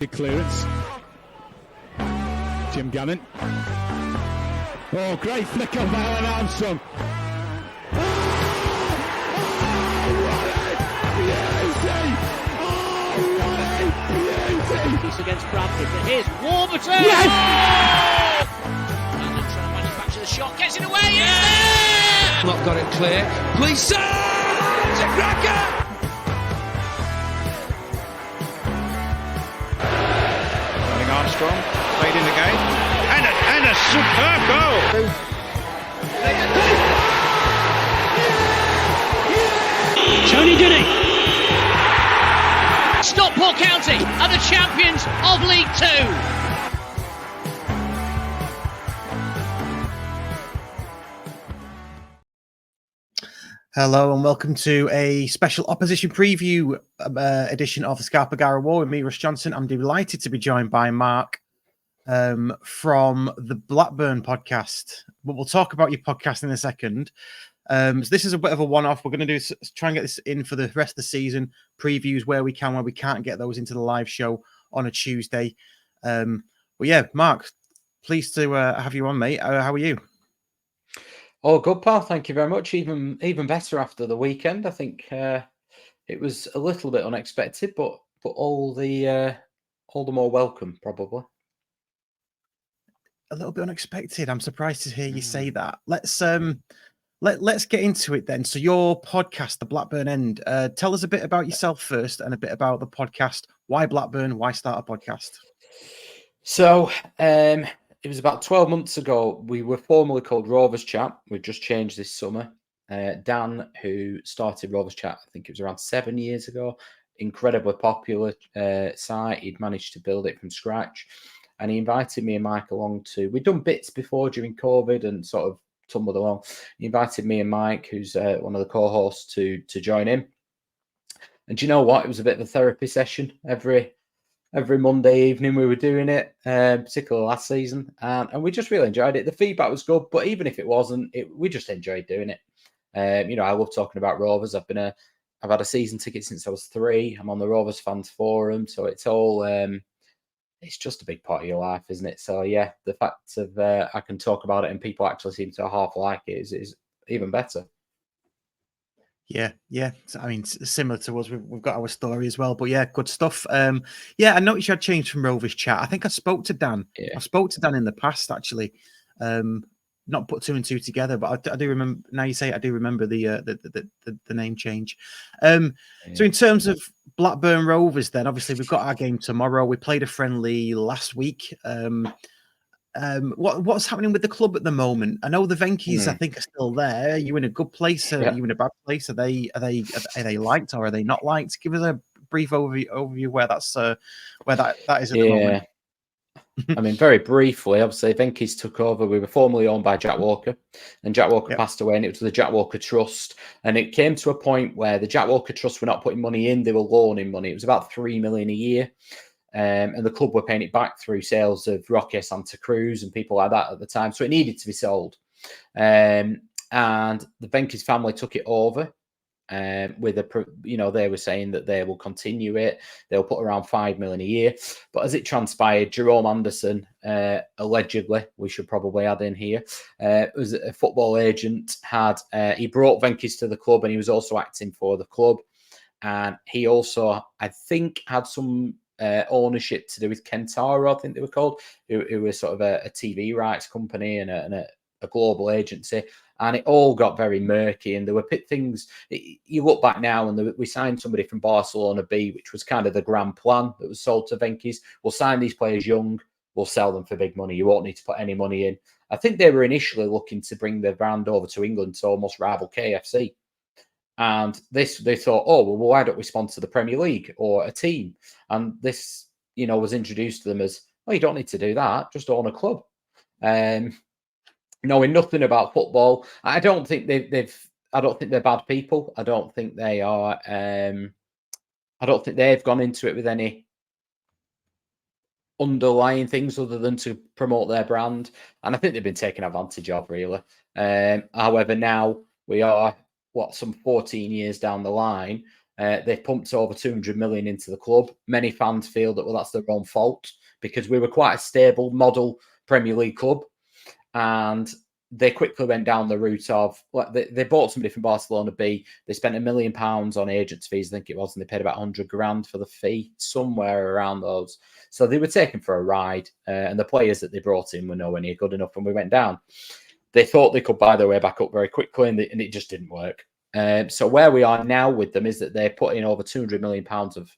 Big clearance. Jim Gannon. Oh, great flick on by Alan Armstrong. Piece against Bradford, but here's Warburton! Yes! Oh! And trying to manufacture the shot, gets it away, yeah! Not got it clear. Please, sir! It's a cracker! Running Armstrong, played in the game, and a superb goal! Tony did it! Stockport County are the champions of League Two. Hello and welcome to a special opposition preview edition of the Carabao War with me, Russ Johnson. I'm delighted to be joined by Mark from the Blackburn podcast. But we'll talk about your podcast in a second. So this is a bit of a one-off. We're going to try and get this in for the rest of the season. Previews where we can, where we can't get those into the live show on a Tuesday. But yeah, Mark, pleased to have you on, mate. How are you? Oh, good, pal. Thank you very much. Even better after the weekend. I think it was a little bit unexpected, but all the more welcome, probably. A little bit unexpected. I'm surprised to hear you say that. Let's get into it then. So your podcast, the Blackburn End, tell us a bit about yourself first and a bit about the podcast. Why Blackburn? Why start a podcast? So it was about 12 months ago. We were formerly called Rovers Chat. We've just changed this summer. Dan, who started Rovers Chat, I think it was around 7 years ago, incredibly popular site. He'd managed to build it from scratch. And he invited me and Mike along we'd done bits before during COVID and sort of tumbled along. He invited me and Mike, who's one of the co-hosts, to join him. And do you know what? It was a bit of a therapy session every Monday evening. We were doing it, particularly last season, and we just really enjoyed it. The feedback was good, but even if it wasn't, we just enjoyed doing it. I love talking about Rovers. I've had a season ticket since I was 3. I'm on the Rovers fans forum, so it's all. It's just a big part of your life, isn't it? So yeah, the fact of I can talk about it and people actually seem to half like it is even better. Yeah. I mean, similar to us, we've got our story as well. But yeah, good stuff. Yeah, I noticed you had changed from Rovers Chat. I think I spoke to Dan. Yeah. I spoke to Dan in the past, actually. Not put 2 and 2 together, but I do remember. Now you say it, I do remember the name change. So in terms of Blackburn Rovers, then obviously we've got our game tomorrow. We played a friendly last week. What's happening with the club at the moment? I know the Venkies, I think, are still there. Are you in a good place? Are you in a bad place? Are they liked or are they not liked? Give us a brief overview where that is at the moment. I mean, very briefly, obviously, Venkies took over. We were formerly owned by Jack Walker, and Jack Walker passed away, and it was the Jack Walker Trust. And it came to a point where the Jack Walker Trust were not putting money in; they were loaning money. It was about $3 million a year, and the club were paying it back through sales of Roque Santa Cruz and people like that at the time. So it needed to be sold, and the Venkies family took it over. They were saying that they will continue it. They'll put around $5 million a year. But as it transpired, Jerome Anderson, allegedly, we should probably add in here, was a football agent. He brought Venkies to the club, and he was also acting for the club. And he also, I think, had some ownership to do with Kentaro, I think they were called, who was sort of a TV rights company and a global agency. And it all got very murky, and there were things. You look back now, and we signed somebody from Barcelona B, which was kind of the grand plan that was sold to Venkies. We'll sign these players young, we'll sell them for big money. You won't need to put any money in. I think they were initially looking to bring the brand over to England to almost rival KFC. And they thought, oh, well, why don't we sponsor the Premier League or a team? And this, was introduced to them as, well, you don't need to do that, just own a club. Knowing nothing about football, I don't think I don't think they're bad people. I don't think they are. I don't think they've gone into it with any underlying things other than to promote their brand. And I think they've been taken advantage of, really. However, now we are some 14 years down the line. They've pumped over 200 million into the club. Many fans feel that, well, that's their own fault because we were quite a stable model Premier League club. And they quickly went down the route of, like, they bought somebody from Barcelona B. They spent £1 million on agents' fees, I think it was, and they paid about 100 grand for the fee, somewhere around those. So they were taken for a ride, and the players that they brought in were nowhere near good enough, and we went down. They thought they could buy their way back up very quickly, and it just didn't work. So where we are now with them is that they're putting over £200 million of,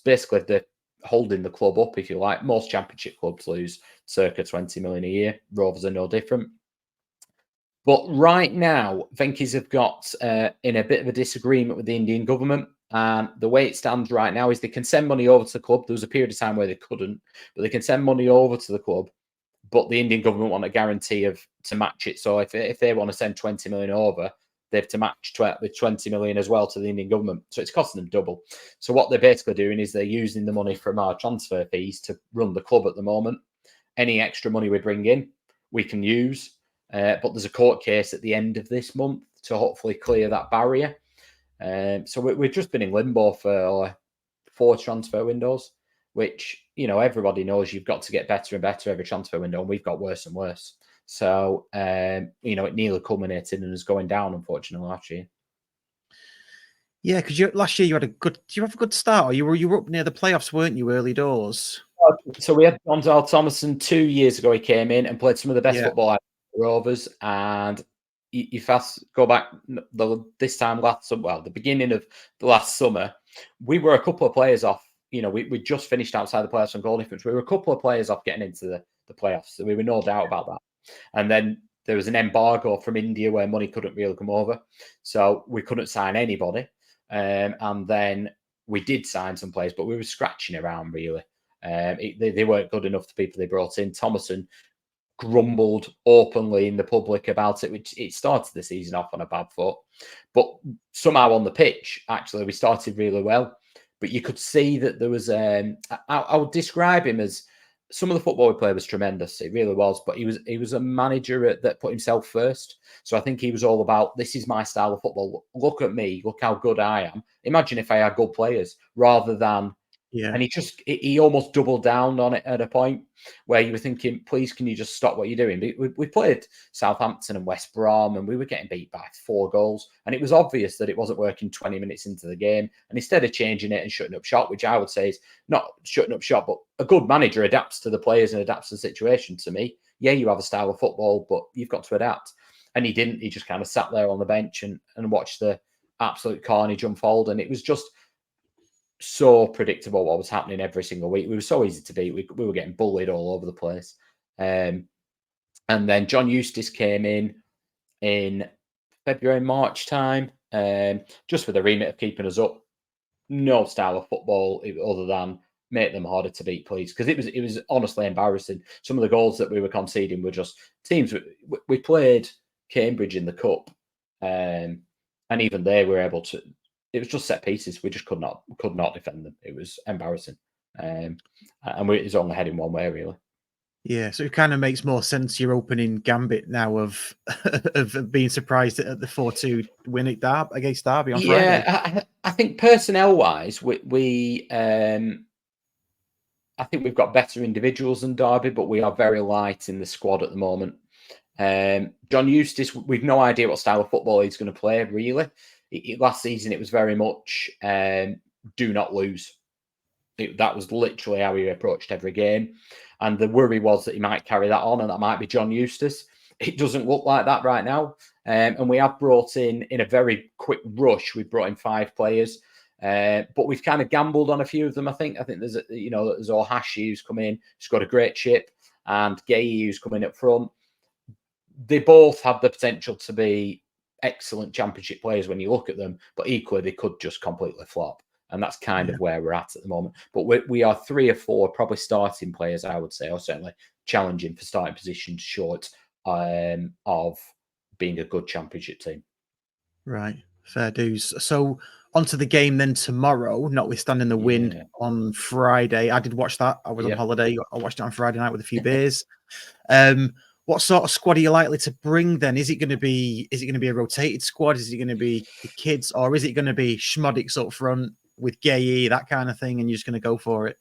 basically, they're holding the club up, if you like. Most championship clubs lose circa 20 million a year. Rovers are no different. But right now, Venky's have got in a bit of a disagreement with the Indian government. And the way it stands right now is they can send money over to the club. There was a period of time where they couldn't, but they can send money over to the club. But the Indian government want a guarantee to match it. So if they want to send 20 million over, they have to match with 20 million as well to the Indian government. So it's costing them double. So what they're basically doing is they're using the money from our transfer fees to run the club at the moment. Any extra money we bring in, we can use. But there's a court case at the end of this month to hopefully clear that barrier. So we've just been in limbo for 4 transfer windows, which, you know, everybody knows you've got to get better and better every transfer window, and we've got worse and worse. So, you know, it nearly culminated and is going down, unfortunately, last year. Yeah, because last year you had did you have a good start? Or you were up near the playoffs, weren't you, early doors? So we had Gonzalo Thomason 2 years ago. He came in and played some of the best football at Rovers, and you fast go back this time the beginning of the last summer, we were a couple of players off. You know, we just finished outside the playoffs on goal difference. We were a couple of players off getting into the playoffs, so we were no doubt about that. And then there was an embargo from India where money couldn't really come over, so we couldn't sign anybody. And then we did sign some players, but we were scratching around really. They weren't good enough, the people they brought in. Thomason grumbled openly in the public about it, which it started the season off on a bad foot. But somehow on the pitch, actually, we started really well. But you could see that there was, I would describe him as, some of the football we played was tremendous. It really was. But he was a manager that put himself first. So I think he was all about, this is my style of football. Look at me. Look how good I am. Imagine if I had good players rather than. Yeah. And he almost doubled down on it at a point where you were thinking, please, can you just stop what you're doing? We played Southampton and West Brom, and we were getting beat by 4 goals. And it was obvious that it wasn't working 20 minutes into the game. And instead of changing it and shutting up shop, which I would say is not shutting up shop, but a good manager adapts to the players and adapts to the situation. To me, yeah, you have a style of football, but you've got to adapt. And he didn't. He just kind of sat there on the bench and watched the absolute carnage unfold. And it was just so predictable what was happening every single week. We were so easy to beat. We were getting bullied all over the place. And then John Eustace came in February, March time, just for the remit of keeping us up. No style of football other than make them harder to beat, please. Because it was honestly embarrassing. Some of the goals that we were conceding were just teams. We played Cambridge in the cup, and even they were able to. It was just set pieces. We just could not defend them. It was embarrassing, and it was only heading one way really. Yeah, so it kind of makes more sense your opening gambit now of being surprised at the 4-2 win against Derby on Friday. Yeah, I think personnel wise, we I think we've got better individuals than Derby, but we are very light in the squad at the moment. John Eustace, we've no idea what style of football he's going to play really. Last season, it was very much do not lose. That was literally how he approached every game. And the worry was that he might carry that on, and that might be John Eustace. It doesn't look like that right now. And we have brought in a very quick rush, we've brought in 5 players. But we've kind of gambled on a few of them, I think. I think there's Ohashi who's come in. He's got a great chip. And Gay who's coming up front. They both have the potential to be excellent championship players when you look at them, but equally they could just completely flop, and that's kind of where we're at the moment. But we are 3 or 4 probably starting players, I would say, or certainly challenging for starting positions short of being a good championship team. Right, fair dues. So onto the game then tomorrow, notwithstanding the win on Friday. I did watch that. I was on holiday. I watched it on Friday night with a few beers. what sort of squad are you likely to bring then? Is it going to be a rotated squad? Is it going to be the kids, or is it going to be Schmodics up front with Gay, that kind of thing, and you're just going to go for it?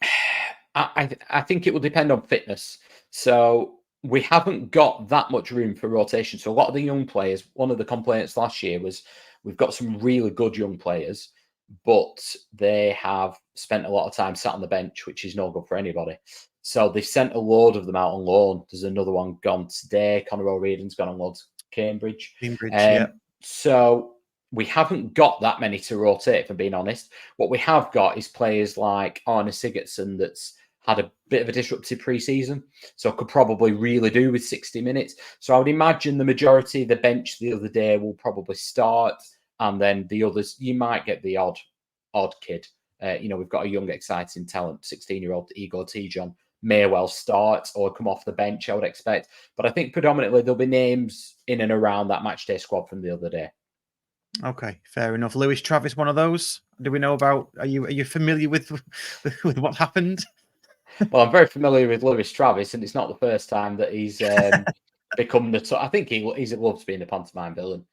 I think it will depend on fitness. So we haven't got that much room for rotation. So a lot of the young players, one of the complaints last year was we've got some really good young players, but they have spent a lot of time sat on the bench, which is no good for anybody. So they've sent a load of them out on loan. There's another one gone today. Conor O'Riordan's gone on loan to Cambridge. Yeah. So we haven't got that many to rotate, if I'm being honest. What we have got is players like Arne Sigurdsson that's had a bit of a disruptive pre-season, so could probably really do with 60 minutes. So I would imagine the majority of the bench the other day will probably start, and then the others, you might get the odd kid. We've got a young, exciting talent, 16-year-old Igor Tijon, may well start or come off the bench, I would expect. But I think predominantly there'll be names in and around that matchday squad from the other day. Okay, fair enough. Lewis Travis, one of those. Do we know about? Are you familiar with what happened? Well, I'm very familiar with Lewis Travis, and it's not the first time that he's become I think he loves being a pantomime villain.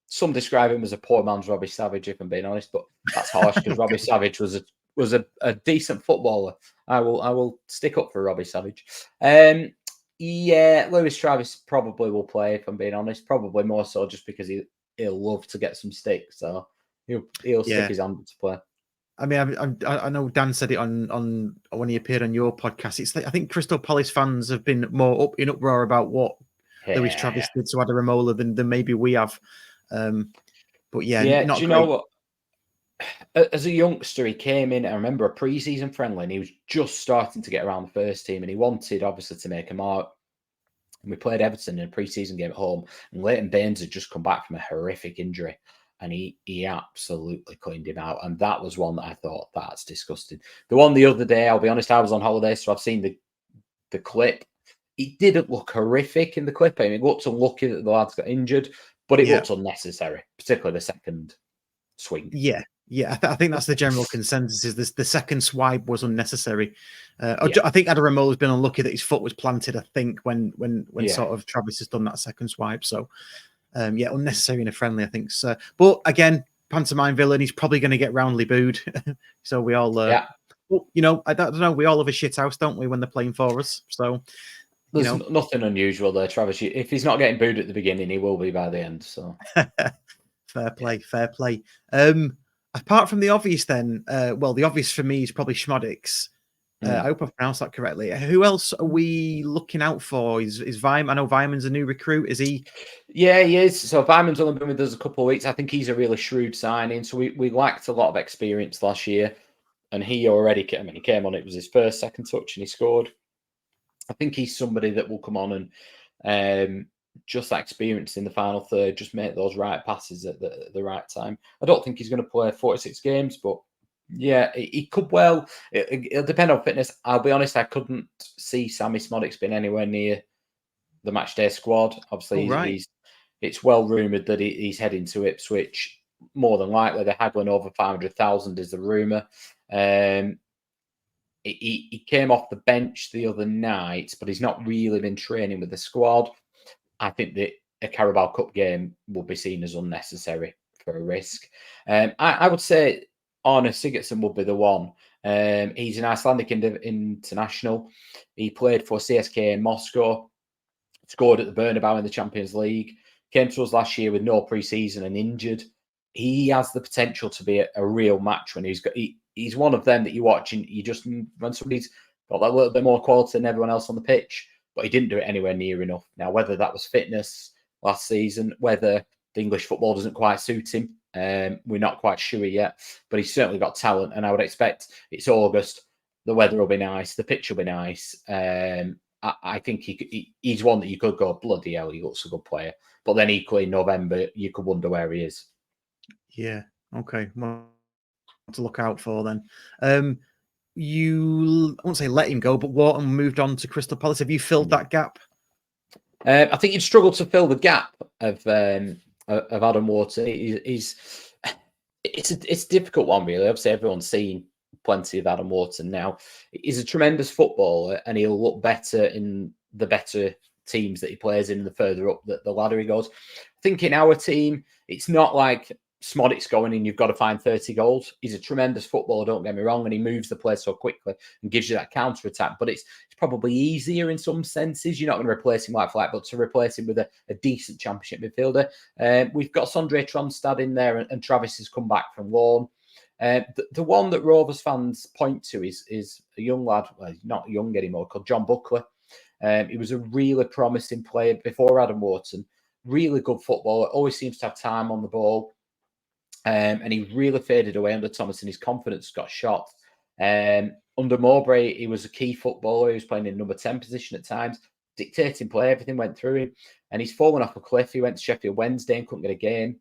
Some describe him as a poor man's Robbie Savage, if I'm being honest, but that's harsh because Robbie Savage was a decent footballer. I will stick up for Robbie Savage. Lewis Travis probably will play, if I'm being honest. Probably more so just because he'll love to get some stick, so he'll stick his hand to play. I mean, I know Dan said it on when he appeared on your podcast. It's like, I think Crystal Palace fans have been more in uproar about what Lewis Travis did to Adaramola than maybe we have. But yeah, not do you great. know what? As a youngster, he came in. I remember a pre-season friendly, and he was just starting to get around the first team, and he wanted obviously to make a mark. And we played Everton in a pre-season game at home, and Leighton Baines had just come back from a horrific injury, and he absolutely cleaned him out. And that was one that I thought, that's disgusting. The one the other day, I'll be honest, I was on holiday, so I've seen the clip. It didn't look horrific in the clip. I mean, it looked unlucky that the lads got injured, but it looked unnecessary, particularly the second swing. Yeah, I think that's the general consensus. Is this the second swipe was unnecessary? I think Adaramola has been unlucky that his foot was planted. I think when sort of Travis has done that second swipe. So unnecessary in a friendly, I think. So, but again, pantomime villain. He's probably going to get roundly booed. So we all, I don't know. We all have a shit house, don't we, when they're playing for us? So there's nothing unusual there, Travis. If he's not getting booed at the beginning, he will be by the end. So fair play. Apart from the obvious, then, the obvious for me is probably Schmodics. I hope I've pronounced that correctly. Who else are we looking out for? Is Weimann? I know Weimann's a new recruit. Is he? Yeah, he is. So Weimann's only been with us a couple of weeks. I think he's a really shrewd signing. So we lacked a lot of experience last year, and he already came. I mean, he came on. It was his first second touch, and he scored. I think he's somebody that will come on and just that experience in the final third, just make those right passes at the right time. I don't think he's going to play 46 games, but yeah, he could well. It'll depend on fitness. I'll be honest, I couldn't see Sammy Schmodics being anywhere near the matchday squad. Obviously, it's well rumoured that he's heading to Ipswich. More than likely, they're haggling over 500,000 is the rumour. He came off the bench the other night, but he's not really been training with the squad. I think that a Carabao Cup game will be seen as unnecessary for a risk. I would say Arne Sigurdsson would be the one. He's an Icelandic international. He played for CSKA in Moscow, scored at the Bernabeu in the Champions League, came to us last year with no pre-season and injured. He has the potential to be a real match when he's one of them that you watch and you just, when somebody's got that little bit more quality than everyone else on the pitch, but he didn't do it anywhere near enough. Now, whether that was fitness last season, whether the English football doesn't quite suit him, we're not quite sure yet, but he's certainly got talent, and I would expect it's August, the weather will be nice, the pitch will be nice. I think he's one that you could go, bloody hell, he looks a good player. But then equally in November, you could wonder where he is. Yeah, okay. Well, to look out for then. You, I won't say let him go, but Wharton moved on to Crystal Palace. Have you filled that gap? I think you'd struggle to fill the gap of Adam Wharton. It's a difficult one, really. Obviously, everyone's seen plenty of Adam Wharton now. He's a tremendous footballer, and he'll look better in the better teams that he plays in, the further up the ladder he goes. I think in our team, it's not like Smodic's going in, you've got to find 30 goals. He's a tremendous footballer, don't get me wrong, and he moves the play so quickly and gives you that counter attack. But it's probably easier in some senses. You're not going to replace him like for like, but to replace him with a decent championship midfielder. We've got Sondre Tronstad in there, and Travis has come back from loan. The one that Rovers fans point to is a young lad, well, he's not young anymore, called John Buckley. He was a really promising player before Adam Wharton. Really good footballer, always seems to have time on the ball. And he really faded away under Thomas, and his confidence got shot. Under Mowbray, he was a key footballer. He was playing in number 10 position at times, dictating play. Everything went through him. And he's fallen off a cliff. He went to Sheffield Wednesday and couldn't get a game.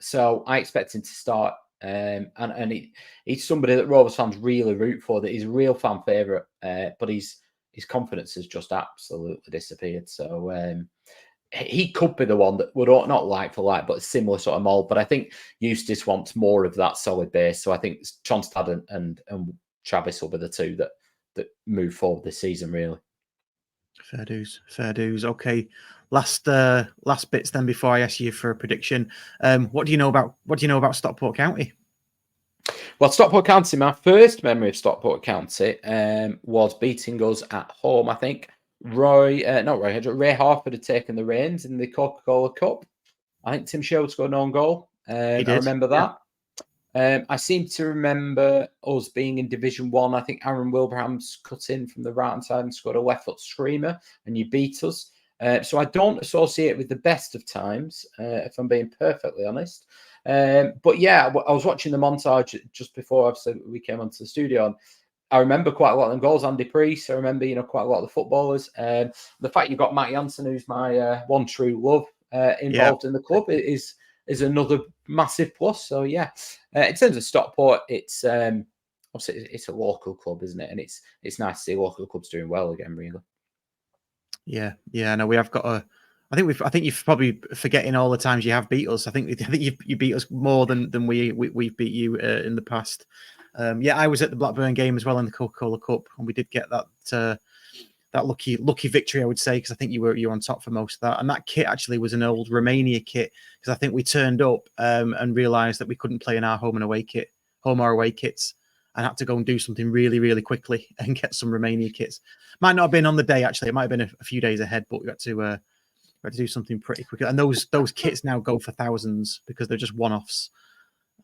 So I expect him to start. And he's somebody that Rovers fans really root for, that he's a real fan favourite. But his confidence has just absolutely disappeared. So he could be the one that would not like for like, but a similar sort of mould. But I think Eustace wants more of that solid base. So I think Tronstad and Travis will be the two that move forward this season, really. Fair dues. Okay, last bits then before I ask you for a prediction. What do you know about Stockport County? Well, Stockport County, my first memory of Stockport County was beating us at home, I think. Ray Harford had taken the reins in the Coca-Cola Cup. I think Tim Sherwood scored an own goal. I remember that. Yeah. I seem to remember us being in Division 1. I think Aaron Wilbraham's cut in from the right-hand side and scored a left-foot screamer, and you beat us. So I don't associate it with the best of times, if I'm being perfectly honest. But yeah, I was watching the montage just before obviously we came onto the studio, and I remember quite a lot of them goals. Andy Priest, I remember, quite a lot of the footballers. The fact you've got Matt Jansen, who's my one true love, involved in the club is another massive plus. So yeah, in terms of Stockport, it's obviously it's a local club, isn't it? And it's nice to see local clubs doing well again, really. Yeah. No, we have got a. I think you're probably forgetting all the times you have beat us. I think you beat us more than we've beat you in the past. I was at the Blackburn game as well in the Coca-Cola Cup, and we did get that lucky victory, I would say, because I think you were on top for most of that. And that kit actually was an old Romania kit, because I think we turned up and realised that we couldn't play in our home or away kits, and had to go and do something really, really quickly and get some Romania kits. Might not have been on the day, actually. It might have been a few days ahead, but we had to do something pretty quickly. And those kits now go for thousands because they're just one-offs.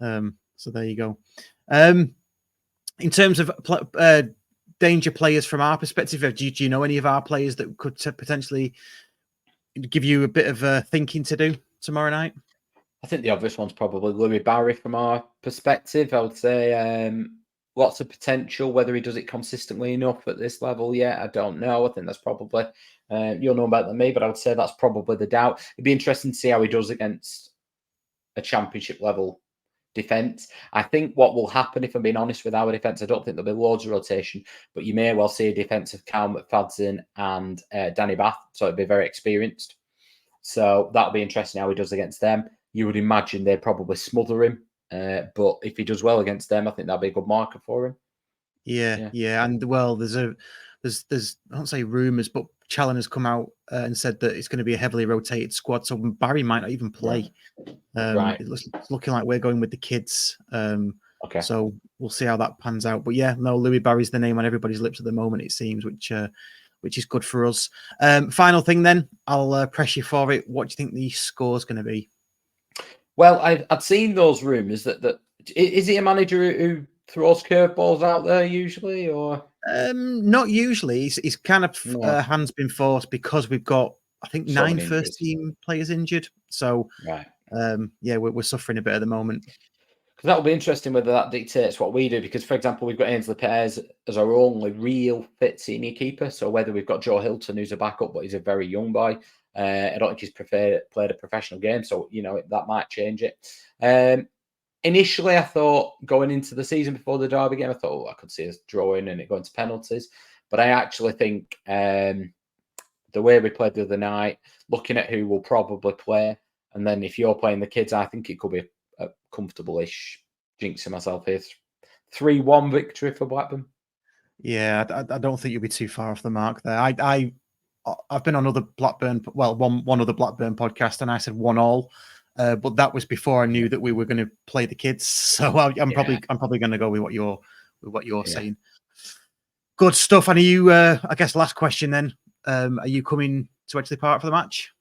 So there you go. In terms of danger players from our perspective, do you know any of our players that could potentially give you a bit of thinking to do tomorrow night? I think the obvious one's probably Louis Barry from our perspective. I would say lots of potential. Whether he does it consistently enough at this level yet, I don't know. I think that's probably, you'll know better than me, but I would say that's probably the doubt. It'd be interesting to see how he does against a championship level defence. I think what will happen, if I'm being honest with our defence, I don't think there'll be loads of rotation, but you may well see a defence of Cal McFadden and Danny Bath, so it'll be very experienced. So that'll be interesting how he does against them. You would imagine they'd probably smother him, but if he does well against them, I think that'll be a good marker for him. Yeah. And well, there's I don't say rumours, but Challen has come out and said that it's going to be a heavily rotated squad, so Barry might not even play. Right. It's looking like we're going with the kids. Okay. So we'll see how that pans out. But yeah, no, Louis Barry's the name on everybody's lips at the moment, it seems, which is good for us. Final thing then, I'll press you for it. What do you think the score's going to be? Well, I'd seen those rumours that is he a manager who throws curveballs out there usually, or not usually. He's kind of hands been forced because we've got, I think, 9 first team players injured. So right, we're suffering a bit at the moment. Because that'll be interesting whether that dictates what we do. Because, for example, we've got Ainsley Pears as our only real fit senior keeper. So whether we've got Joe Hilton, who's a backup, but he's a very young boy. I don't think he's played a professional game, so that might change it. Initially, I thought going into the season before the Derby game, I thought I could see us drawing and it going to penalties. But I actually think the way we played the other night, looking at who will probably play, and then if you're playing the kids, I think it could be a comfortable-ish, jinxing myself here, 3-1 victory for Blackburn. Yeah, I don't think you'll be too far off the mark there. I I've been on other Blackburn, well, one other Blackburn podcast, and I said 1-1. But that was before I knew that we were going to play the kids. So I'm probably going to go with what you're saying. Good stuff. And are you? I guess last question then. Are you coming to Edgeley Park for the match?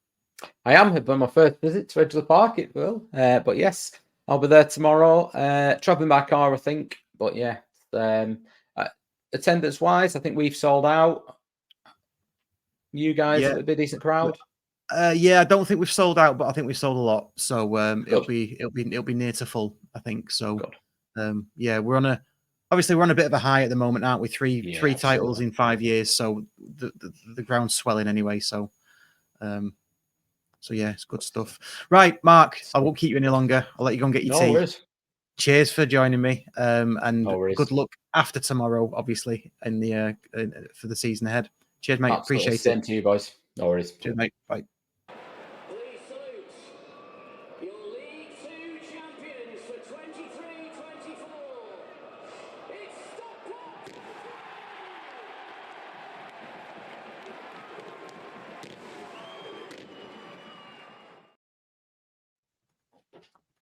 I am. It'll be my first visit to Edgeley Park. It will. But yes, I'll be there tomorrow. Traveling by car, I think. But yeah, attendance wise, I think we've sold out. You guys, it'll be a decent crowd. Yeah, I don't think we've sold out, but I think we've sold a lot. So it'll be near to full, I think. So yeah, we're on a bit of a high at the moment, aren't we? Three titles in 5 years, so the ground's swelling anyway. So yeah, it's good stuff. Right, Mark, I won't keep you any longer. I'll let you go and get your tea. Worries. Cheers for joining me, and good luck after tomorrow, obviously, in the for the season ahead. Cheers, mate. Absolutely. Appreciate Same it. to you, boys. No worries. Cheers, mate. Bye.